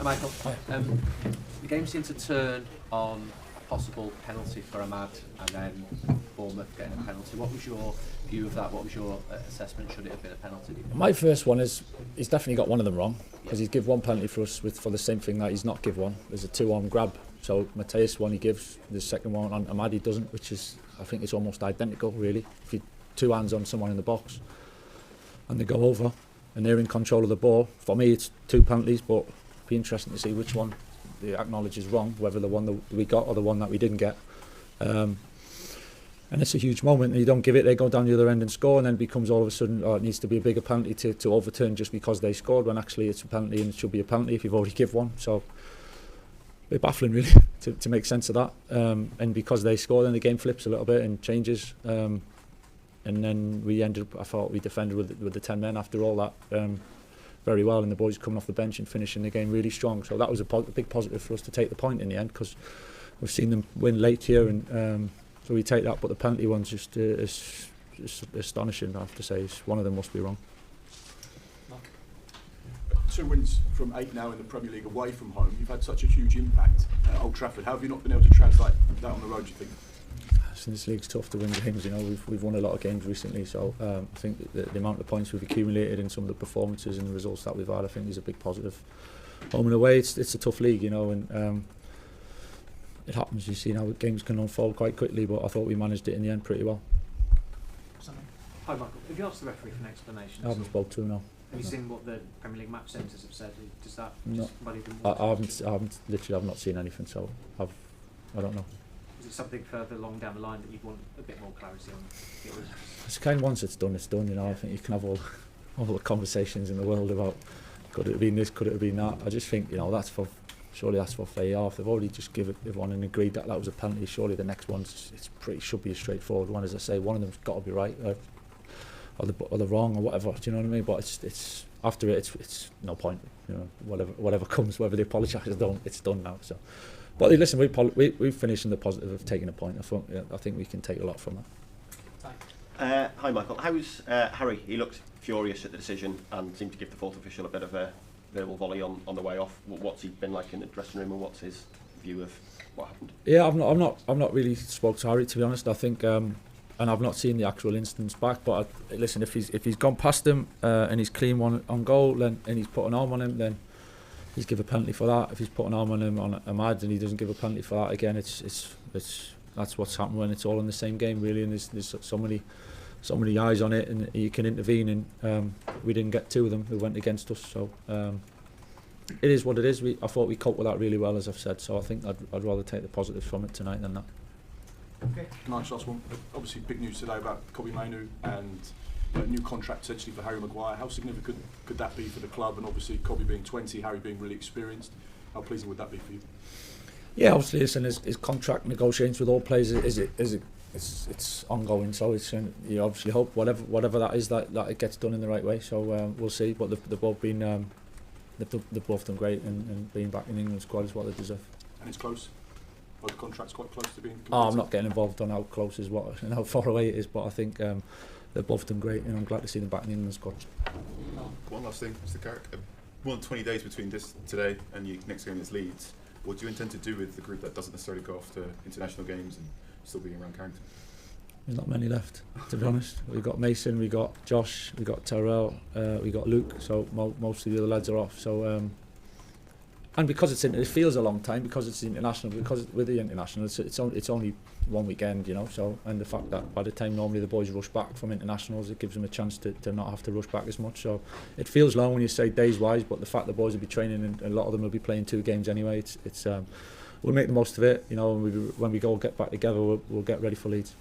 Michael. The game seemed to turn on a possible penalty for Ahmad and then Bournemouth getting a penalty. What was your view of that? What was your assessment? Should it have been a penalty? My first one is he's definitely got one of them wrong, because he's give one penalty for us for the same thing that he's not give one. There's a 2-on grab. So Mateus one he gives, the second one on Ahmad he doesn't, which is, I think it's almost identical really. If you two hands on someone in the box and they go over and they're in control of the ball, for me it's 2 penalties, but it'd be interesting to see which one they acknowledge is wrong, whether the one that we got or the one that we didn't get. And it's a huge moment, and you don't give it, they go down the other end and score, and then it becomes all of a sudden, oh, it needs to be a bigger penalty to overturn just because they scored, when actually it's a penalty and it should be a penalty if you've already give one. So a bit baffling really to make sense of that. And because they score, then the game flips a little bit and changes. And then I thought we defended with the 10 men after all that very well, and the boys coming off the bench and finishing the game really strong. So that was a big positive for us to take the point in the end, because we've seen them win late here, and so we take that. But the penalty one's just is astonishing, I have to say. One of them must be wrong. 2 wins from 8 now in the Premier League away from home. You've had such a huge impact at Old Trafford. How have you not been able to translate that on the road, do you think? This league's tough to win games, you know. We've won a lot of games recently, so I think the amount of points we've accumulated in some of the performances and the results that we've had, I think is a big positive. Home and away, it's a tough league, you know, and it happens. You see how games can unfold quite quickly, but I thought we managed it in the end pretty well. Hi Michael, have you asked the referee for an explanation? I haven't spoke to him, no. Have you seen what the Premier League match centres have said? Does that No. muddy them? I've not seen anything, so I don't know. Is it something further along down the line that you'd want a bit more clarity on? It's kind of, once it's done, you know. I think you can have all the conversations in the world about could it have been this, could it have been that. I just think, you know, surely that's for VAR. If they've already just given one and agreed that was a penalty, surely the next one should be a straightforward one. As I say, one of them's got to be right, or they're wrong, or whatever. Do you know what I mean? But it's after it's no point. You know, whatever comes, whether they apologise or don't, it's done now. So, but listen, we've finished in the positive of taking a point. I think we can take a lot from that. Hi Michael, how's Harry? He looked furious at the decision and seemed to give the fourth official a bit of a verbal volley on the way off. What's he been like in the dressing room, and what's his view of what happened? Yeah, I've not really spoke to Harry, to be honest. I think, and I've not seen the actual instance back. But listen, if he's gone past him and he's clean one on goal, and he's put an arm on him, then he's give a penalty for that. If he's put an arm on him on Ahmad and he doesn't give a penalty for that, again, it's that's what's happened when it's all in the same game, really. And there's so many eyes on it, and you can intervene. And we didn't get 2 of them who went against us. So it is what it is. I thought we coped with that really well, as I've said. So I think I'd rather take the positives from it tonight than that. Okay. Nice last one. Obviously, big news today about Kobbie Mainoo and a new contract potentially for Harry Maguire. How significant could that be for the club? And obviously, Kobbie being 20, Harry being really experienced. How pleasing would that be for you? Yeah, obviously, listen, his contract negotiations with all players it's ongoing. So you obviously hope whatever that is that it gets done in the right way. So we'll see. But they've both been they've both done great, and being back in England squad is what they deserve. And it's close. Well, the contract's quite close to being completed. I'm not getting involved on how close is what and how far away it is, but I think they've both done great, and I'm glad to see them back in the England squad. One last thing, Mr. Carrick. More than 20 days between this today and your next game is Leeds. What do you intend to do with the group that doesn't necessarily go off to international games and still being around Carrington? There's not many left, to be honest. We've got Mason, we've got Josh, we've got Tyrell, we've got Luke, so most of the other lads are off. So and because it feels a long time, because it's international, because with the international it's only one weekend, you know. So, and the fact that by the time normally the boys rush back from internationals, it gives them a chance to not have to rush back as much. So it feels long when you say days wise, but the fact the boys will be training and a lot of them will be playing 2 games anyway, it's we'll make the most of it, you know. And when we go get back together, we'll get ready for Leeds.